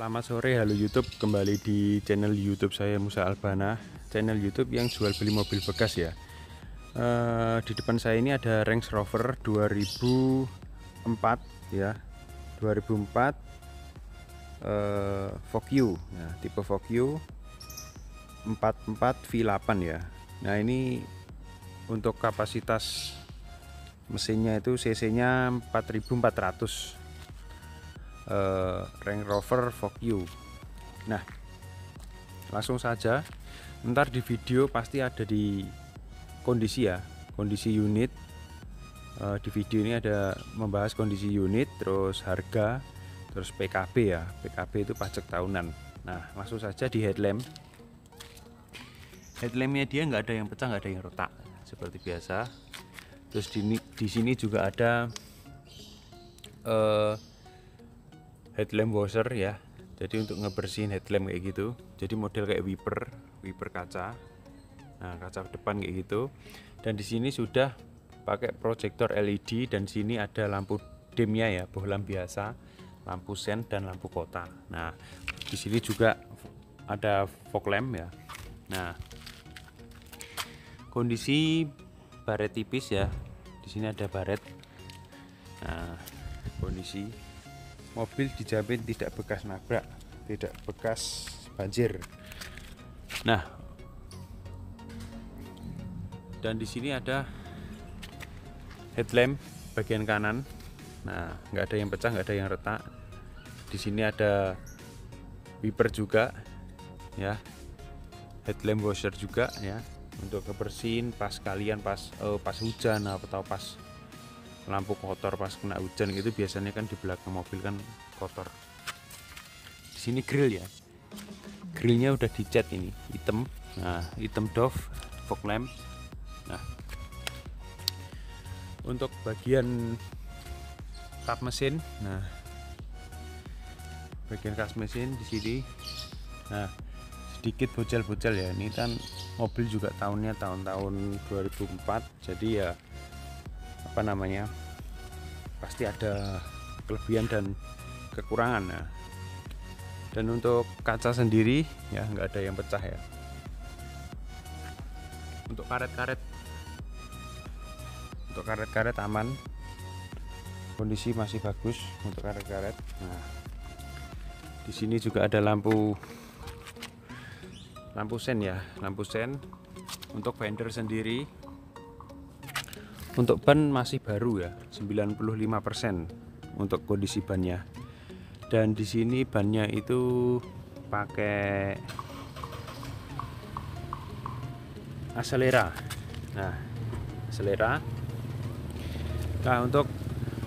Selamat sore, halo YouTube. Kembali di channel YouTube saya, Musa Albana. Channel YouTube yang jual beli mobil bekas ya. Di depan saya ini ada Range Rover 2004 ya, 2004 Vogue. Nah, tipe Vogue 44 V8 ya. Nah, ini untuk kapasitas mesinnya itu cc-nya 4400. Range Rover Vogue. Nah, langsung saja. Ntar di video pasti ada di kondisi ya, kondisi unit. Di video ini ada membahas kondisi unit, terus harga, terus PKB ya. PKB itu pajak tahunan. Nah, langsung saja di headlamp. Headlampnya dia nggak ada yang pecah, nggak ada yang retak, seperti biasa. Terus di sini juga ada headlamp washer ya, jadi untuk ngebersihin headlamp kayak gitu. Jadi model kayak wiper kaca. Nah, kaca depan kayak gitu. Dan di sini sudah pakai proyektor LED, dan sini ada lampu dimnya ya, bohlam biasa, lampu sen dan lampu kota. Nah, di sini juga ada fog lamp ya. Nah, kondisi baret tipis ya. Di sini ada baret. Nah, kondisi mobil dijamin tidak bekas nabrak, tidak bekas banjir. Nah, dan di sini ada headlamp bagian kanan. Nah, nggak ada yang pecah, nggak ada yang retak. Di sini ada wiper juga ya, headlamp washer juga ya, untuk kebersihin pas kalian pas hujan atau pas lampu kotor pas kena hujan gitu. Biasanya kan di belakang mobil kan kotor. Di sini grill ya, grillnya udah dicat ini hitam. Nah, hitam Dove fog lamp. Nah, untuk bagian kap mesin, nah bagian kap mesin di sini, nah sedikit bocel-bocel ya. Ini kan mobil juga tahunnya tahun 2004, jadi ya apa namanya, pasti ada kelebihan dan kekurangan. Nah, dan untuk kaca sendiri ya nggak ada yang pecah ya. Untuk karet-karet aman, kondisi masih bagus untuk karet-karet. Nah, di sini juga ada lampu sen ya, lampu sen. Untuk fender sendiri, untuk ban masih baru ya, 95% untuk kondisi bannya. Dan di sini bannya itu pakai Acelera. Nah, Acelera. Nah, untuk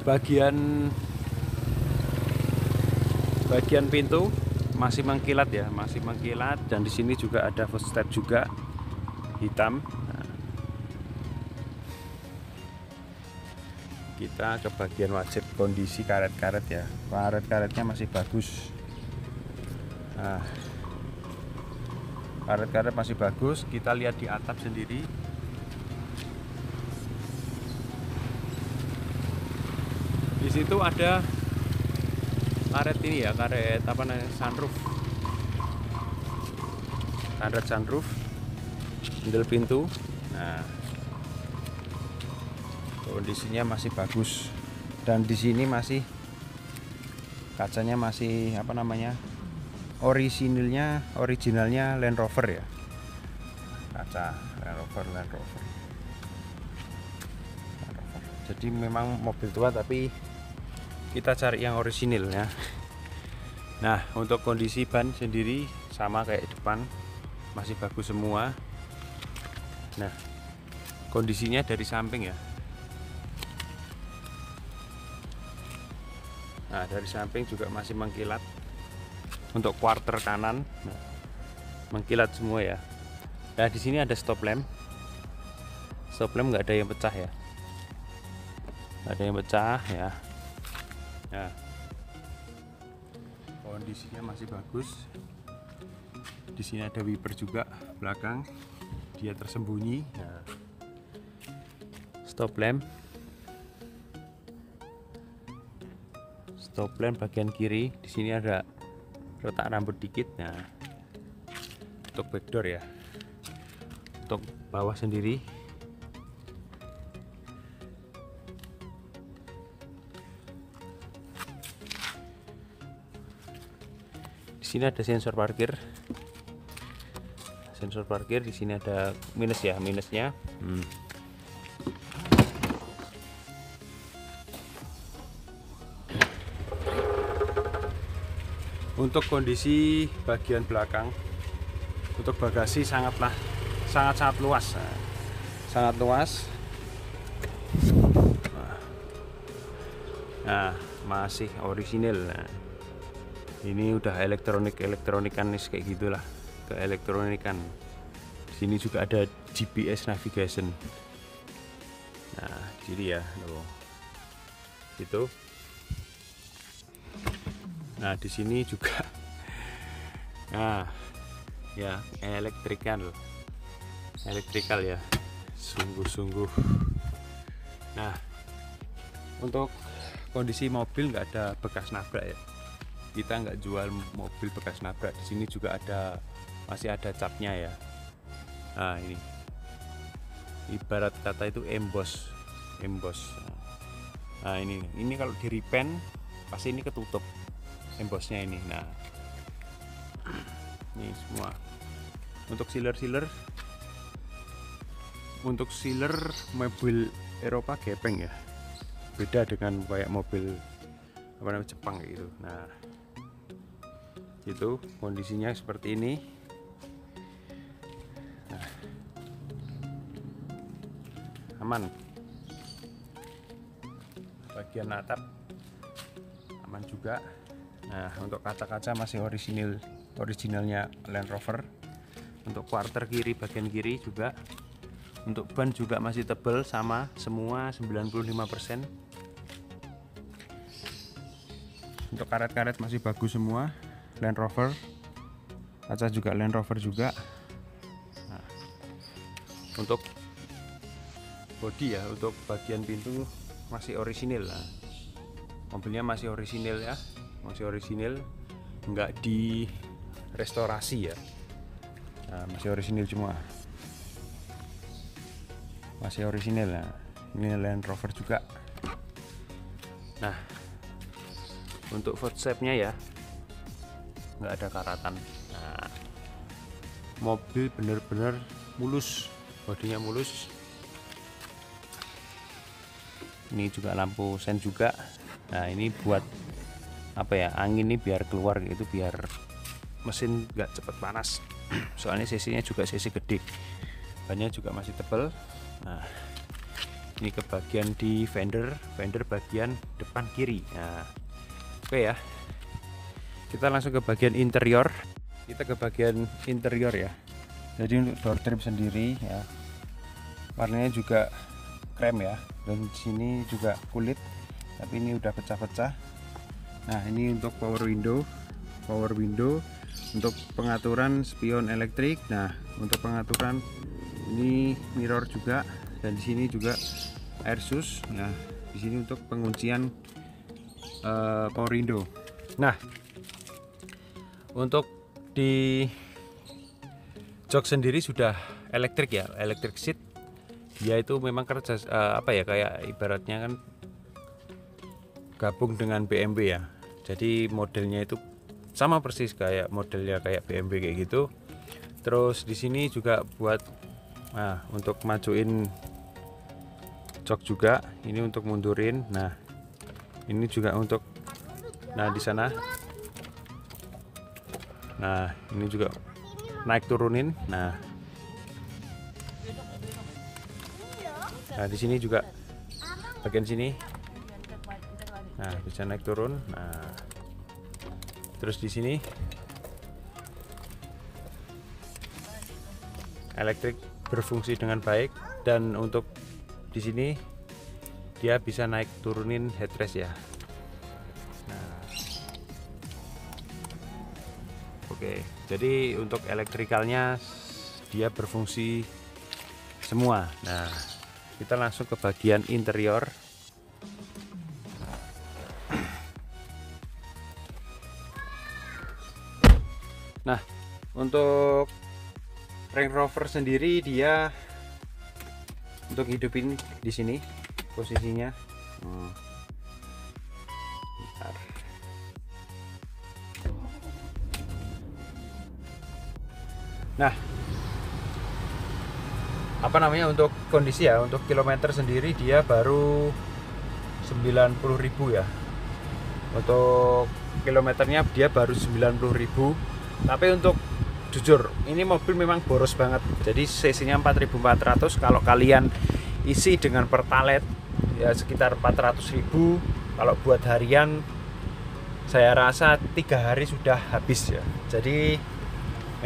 bagian pintu masih mengkilat ya, masih mengkilat. Dan di sini juga ada footstep juga hitam. Kita ke bagian wajib kondisi karet-karet ya. Karet-karetnya masih bagus. Nah, karet-karet masih bagus. Kita lihat di atap sendiri. Di situ ada karet ini ya, karet apa namanya, sunroof. Karet sunroof, handle pintu. Nah, kondisinya masih bagus. Dan di sini masih kacanya masih apa namanya, originalnya Land Rover ya, kaca Land Rover. Jadi memang mobil tua tapi kita cari yang orisinil ya. Nah, untuk kondisi ban sendiri sama kayak depan, masih bagus semua. Nah, kondisinya dari samping ya. Nah, dari samping juga masih mengkilat. Untuk quarter kanan, nah, mengkilat semua ya. Nah, di sini ada stop lamp. Stop lamp nggak ada yang pecah ya. Nggak ada yang pecah ya. Nah, kondisinya masih bagus. Di sini ada wiper juga belakang, dia tersembunyi. Nah, stop lamp bagian kiri. Di sini ada retak rambut dikit. Nah, untuk backdoor ya, untuk bawah sendiri di sini ada sensor parkir. Sensor parkir di sini ada minus ya, minusnya. Untuk kondisi bagian belakang, untuk bagasi sangat luas, sangat luas. Nah, masih orisinil. Nah, ini udah elektronikan kayak gitulah, ke elektronikan. Di sini juga ada GPS navigation. Nah, jadi ya, loh. Itu. Nah, di sini juga, nah, ya elektrikal ya, sungguh-sungguh. Nah, untuk kondisi mobil nggak ada bekas nabrak ya. Kita nggak jual mobil bekas nabrak. Di sini juga masih ada capnya ya. Nah, ini ibarat kata itu emboss. Nah, ini kalau di repaint pasti ini ketutup embossnya ini. Nah, ini semua untuk sealer mobil Eropa gepeng ya, beda dengan kayak mobil Jepang gitu. Nah, itu kondisinya seperti ini. Nah, aman. Bagian atap aman juga. Nah, untuk kaca-kaca masih originalnya Land Rover. Untuk quarter kiri, bagian kiri juga. Untuk ban juga masih tebal, sama semua 95%. Untuk karet-karet masih bagus semua, Land Rover. Kaca juga Land Rover juga. Nah, untuk bodi ya, untuk bagian pintu masih orisinil. Nah, mobilnya masih orisinil ya, nggak di restorasi ya. Nah, masih orisinil semua, masih orisinil. Nah, ini Land Rover juga. Nah, untuk footstepnya ya nggak ada karatan. Nah, mobil bener-bener mulus, bodinya mulus. Ini juga lampu sen juga. Nah, ini buat apa ya, angin ini biar keluar gitu, biar mesin nggak cepet panas. Soalnya cc-nya juga cc gede, bannya juga masih tebal. Nah, ini ke bagian di fender bagian depan kiri. Nah, oke ya, kita langsung ke bagian interior. Ya, jadi untuk door trim sendiri ya, warnanya juga krem ya, dan di sini juga kulit, tapi ini udah pecah-pecah. Nah, ini untuk power window untuk pengaturan spion elektrik. Nah, untuk pengaturan ini mirror juga, dan di sini juga air sus. Nah, di sini untuk penguncian power window. Nah, untuk di jok sendiri sudah elektrik ya, electric seat. Dia itu memang kerja apa ya, kayak ibaratnya kan gabung dengan BMW ya. Jadi modelnya itu sama persis kayak modelnya kayak BMW kayak gitu. Terus di sini juga buat untuk majuin jok juga, ini untuk mundurin. Nah, ini juga untuk di sana. Nah, ini juga naik turunin. Nah, di sini juga bagian sini. Nah, bisa naik turun. Nah, terus di sini elektrik berfungsi dengan baik, dan untuk di sini dia bisa naik turunin headrest ya. Nah, oke, jadi untuk elektrikalnya dia berfungsi semua. Nah, kita langsung ke bagian interior. Nah, untuk Range Rover sendiri dia untuk hidupin di sini posisinya. Bentar. Nah, apa namanya, untuk kondisi ya, untuk kilometer sendiri dia baru 90.000 ya. Untuk kilometernya dia baru 90.000. Tapi untuk jujur, ini mobil memang boros banget. Jadi cc-nya 4.400. Kalau kalian isi dengan pertalite ya sekitar 400.000. Kalau buat harian saya rasa 3 hari sudah habis ya. Jadi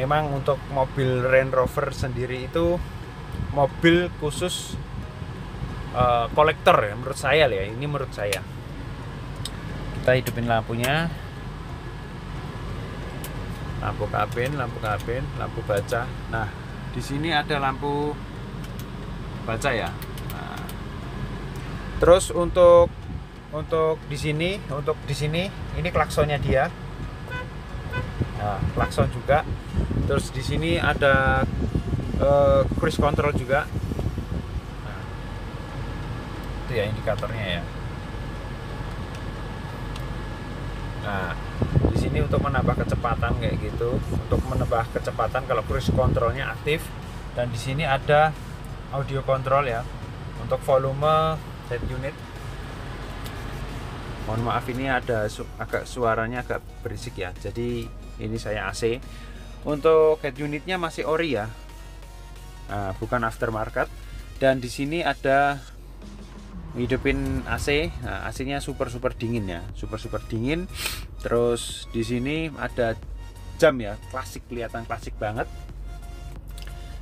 memang untuk mobil Range Rover sendiri itu mobil khusus kolektor ya, menurut saya ya. Ini menurut saya. Kita hidupin lampunya. Lampu kabin, lampu baca. Nah, di sini ada lampu baca ya. Nah, terus untuk di sini ini klaksonnya dia. Nah, klakson juga. Terus di sini ada cruise control juga. Nah, itu ya indikatornya ya. Nah, di sini untuk menambah kecepatan kayak gitu, untuk menambah kecepatan kalau cruise controlnya aktif. Dan di sini ada audio control ya, untuk volume head unit. Mohon maaf ini ada agak suaranya agak berisik ya. Jadi ini saya AC. Untuk head unitnya masih ori ya, bukan aftermarket. Dan di sini ada hidupin AC. Nah, AC-nya super dingin ya, super dingin. Terus di sini ada jam ya, klasik, kelihatan klasik banget.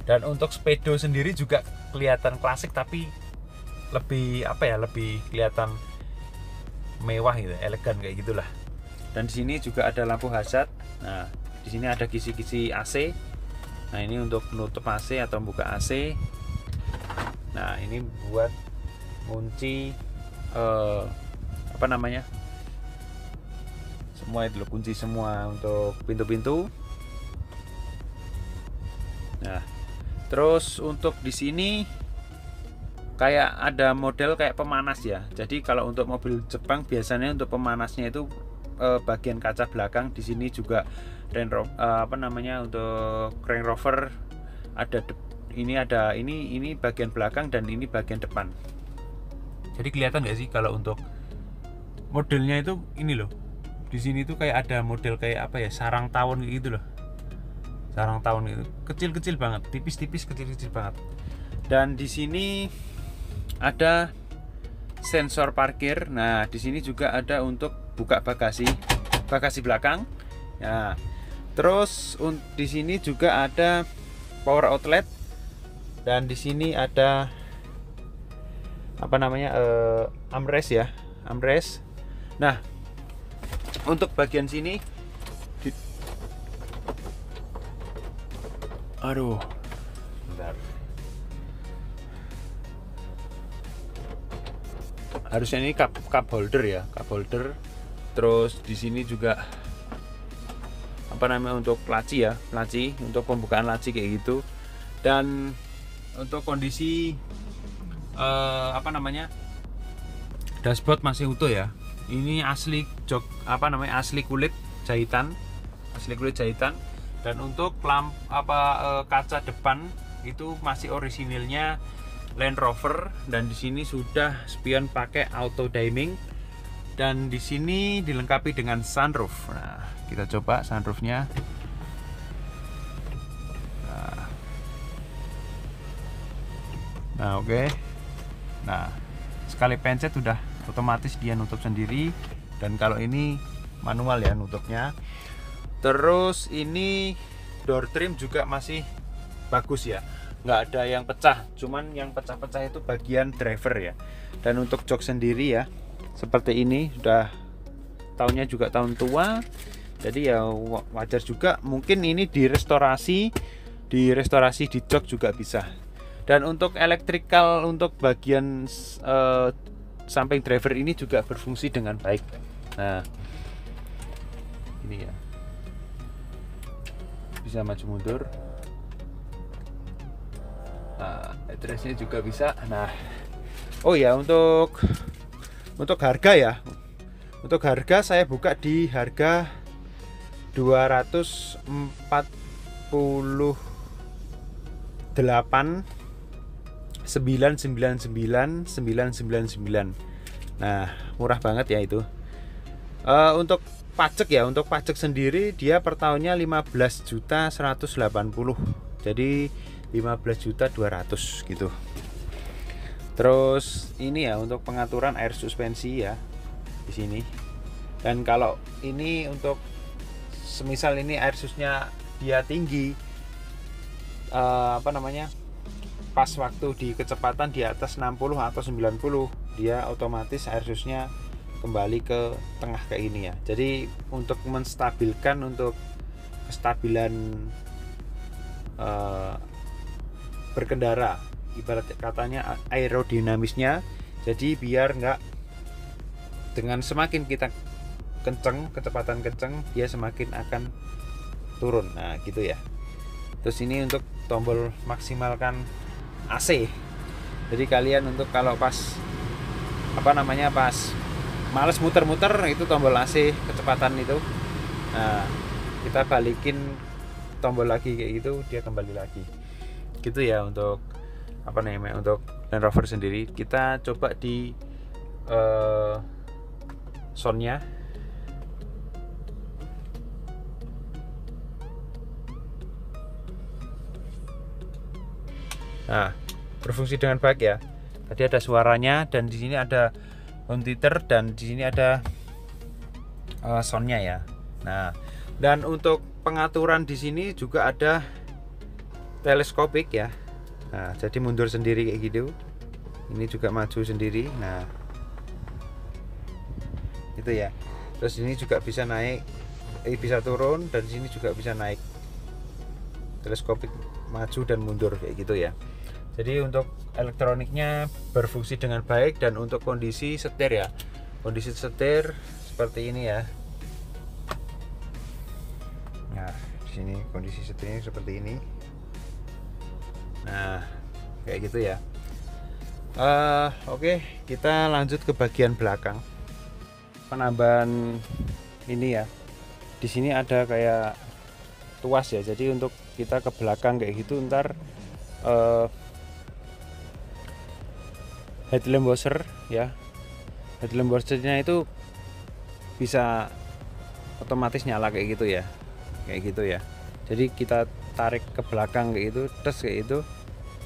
Dan untuk speedo sendiri juga kelihatan klasik, tapi lebih apa ya, lebih kelihatan mewah gitu, elegan kayak gitulah. Dan di sini juga ada lampu hazard. Nah, di sini ada kisi-kisi AC. Nah, ini untuk menutup AC atau buka AC. Nah, ini buat kunci apa namanya, semua itu loh, kunci semua untuk pintu-pintu. Nah, terus untuk di sini kayak ada model kayak pemanas ya. Jadi kalau untuk mobil Jepang biasanya untuk pemanasnya itu bagian kaca belakang. Di sini juga Range Rover, apa namanya, untuk Range Rover ada ini bagian belakang dan ini bagian depan. Jadi kelihatan nggak sih kalau untuk modelnya itu ini loh. Di sini tuh kayak ada model kayak apa ya, sarang tawon gitu loh. Sarang tawon itu kecil-kecil banget, tipis-tipis, kecil-kecil banget. Dan di sini ada sensor parkir. Nah, di sini juga ada untuk buka bagasi belakang. Nah, terus di sini juga ada power outlet. Dan di sini ada apa namanya, armrest ya, armrest. Nah, untuk bagian sini aduh, bentar. Harusnya ini cup holder ya, cup holder. Terus di sini juga apa namanya, untuk laci ya, laci untuk pembukaan laci kayak gitu. Dan untuk kondisi apa namanya, dashboard masih utuh ya. Ini asli jok, apa namanya, asli kulit jahitan. Dan untuk kaca depan itu masih orisinilnya Land Rover. Dan di sini sudah spion pakai auto dimming. Dan di sini dilengkapi dengan sunroof. Nah, kita coba sunroofnya. Nah, oke. Nah, sekali pencet sudah otomatis dia nutup sendiri. Dan kalau ini manual ya nutupnya. Terus ini door trim juga masih bagus ya, nggak ada yang pecah. Cuman yang pecah-pecah itu bagian driver ya. Dan untuk jok sendiri ya seperti ini, sudah tahunnya juga tahun tua. Jadi ya wajar juga, mungkin ini direstorasi di jok juga bisa. Dan untuk electrical, untuk bagian samping driver ini juga berfungsi dengan baik. Nah, ini ya. bisa maju mundur. Nah, headrestnya juga bisa. Nah, oh ya, untuk harga ya, untuk harga saya buka di harga 248.999.999. Nah, murah banget ya itu. Untuk pajak ya, untuk pajak sendiri dia per tahunnya 15.180.000. Jadi 15.200.000 gitu. Terus ini ya untuk pengaturan air suspensi ya di sini. Dan kalau ini untuk semisal ini air susnya dia tinggi, pas waktu di kecepatan di atas 60 atau 90, dia otomatis air susnya kembali ke tengah kayak ini ya. Jadi untuk menstabilkan, untuk kestabilan berkendara, ibarat katanya aerodinamisnya, jadi biar nggak, dengan semakin kita kenceng, kecepatan kenceng, dia semakin akan turun. Nah gitu ya. Terus ini untuk tombol maksimalkan AC. Jadi kalian untuk kalau pas pas males muter-muter, itu tombol AC kecepatan itu. Nah, kita balikin tombol lagi kayak gitu, dia kembali lagi. Gitu ya untuk untuk Land Rover sendiri. Kita coba di soundnya. Nah, berfungsi dengan baik ya. Tadi ada suaranya, dan di sini ada home theater, dan di sini ada soundnya ya. Nah, dan untuk pengaturan di sini juga ada teleskopik ya. Nah, jadi mundur sendiri kayak gitu. Ini juga maju sendiri. Nah, itu ya. Terus ini juga bisa naik, bisa turun, dan di sini juga bisa naik. Teleskopik maju dan mundur kayak gitu ya. Jadi untuk elektroniknya berfungsi dengan baik, dan untuk kondisi setir ya. Kondisi setir seperti ini ya. Nah, di sini kondisi setirnya seperti ini. Nah, kayak gitu ya. Oke, kita lanjut ke bagian belakang. Penambahan ini ya. Di sini ada kayak tuas ya. Jadi untuk kita ke belakang kayak gitu, ntar headlamp washer ya. Headlamp washernya itu bisa otomatis nyala kayak gitu ya. Kayak gitu ya. Jadi kita tarik ke belakang kayak gitu, tes kayak itu,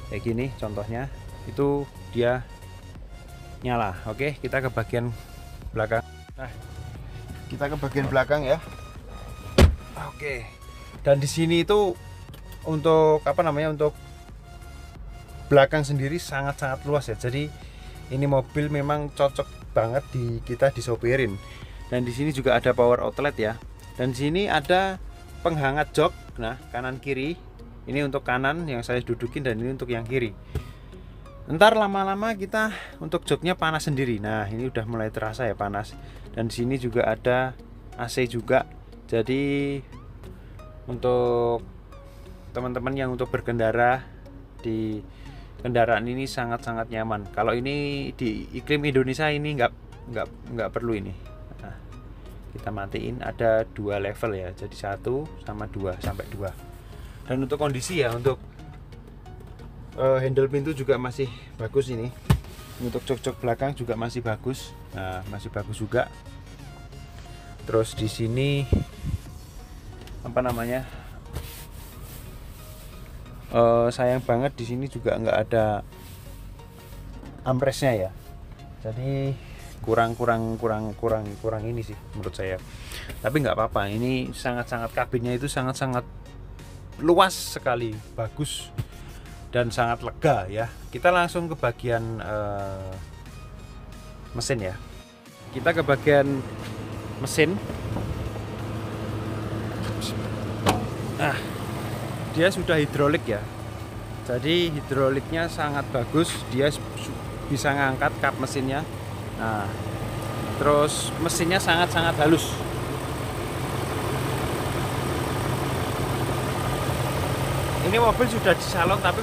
kayak gini contohnya, itu dia nyala. Oke, kita ke bagian belakang. Nah, kita ke bagian belakang ya. Oke, dan di sini itu untuk untuk belakang sendiri sangat-sangat luas ya. Jadi ini mobil memang cocok banget kita disopirin. Dan di sini juga ada power outlet ya. Dan di sini ada penghangat jok. Nah, kanan kiri. Ini untuk kanan yang saya dudukin, dan ini untuk yang kiri. Ntar lama-lama kita untuk joknya panas sendiri. Nah, ini udah mulai terasa ya panas. Dan di sini juga ada AC juga. Jadi untuk teman-teman yang untuk berkendara di kendaraan ini sangat-sangat nyaman. Kalau ini di iklim Indonesia ini nggak perlu ini. Nah, kita matiin, ada 2 level ya. Jadi 1 sama 2 sampai 2. Dan untuk kondisi ya, untuk handle pintu juga masih bagus ini. Untuk jok-jok belakang juga masih bagus. Nah, masih bagus juga. Terus di sini sayang banget di sini juga nggak ada armrestnya ya. Jadi kurang ini sih menurut saya. Tapi nggak apa-apa. Ini sangat-sangat, kabinnya itu sangat-sangat luas sekali, bagus dan sangat lega ya. Kita langsung ke bagian mesin ya. Kita ke bagian mesin. Nah, dia sudah hidrolik ya. Jadi hidroliknya sangat bagus. Dia bisa ngangkat kap mesinnya. Nah, terus mesinnya sangat-sangat halus. Ini mobil sudah di salon, tapi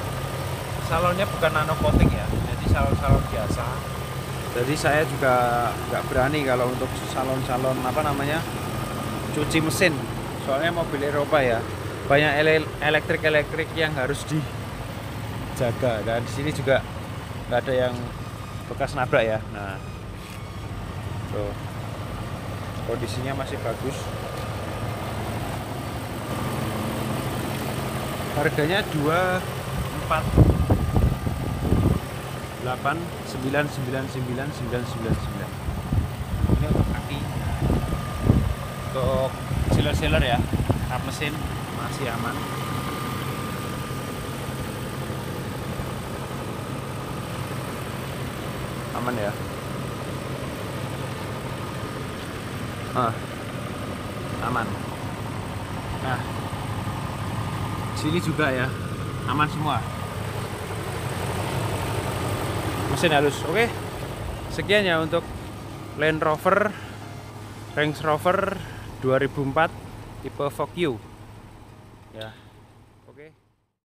salonnya bukan nano coating ya, jadi salon-salon biasa. Jadi saya juga nggak berani kalau untuk salon-salon apa namanya cuci mesin, soalnya mobil Eropa ya banyak elektrik yang harus dijaga, dan di sini juga nggak ada yang bekas nabrak ya. Nah, tuh kondisinya masih bagus. Harganya 24.899.999. Ini untuk kaki, untuk sealer ya, kap mesin masih aman. Aman ya. Aman. Nah, sini juga ya, aman semua. Mesin halus. Oke, sekian ya untuk Range Rover 2004 tipe 4Q ya.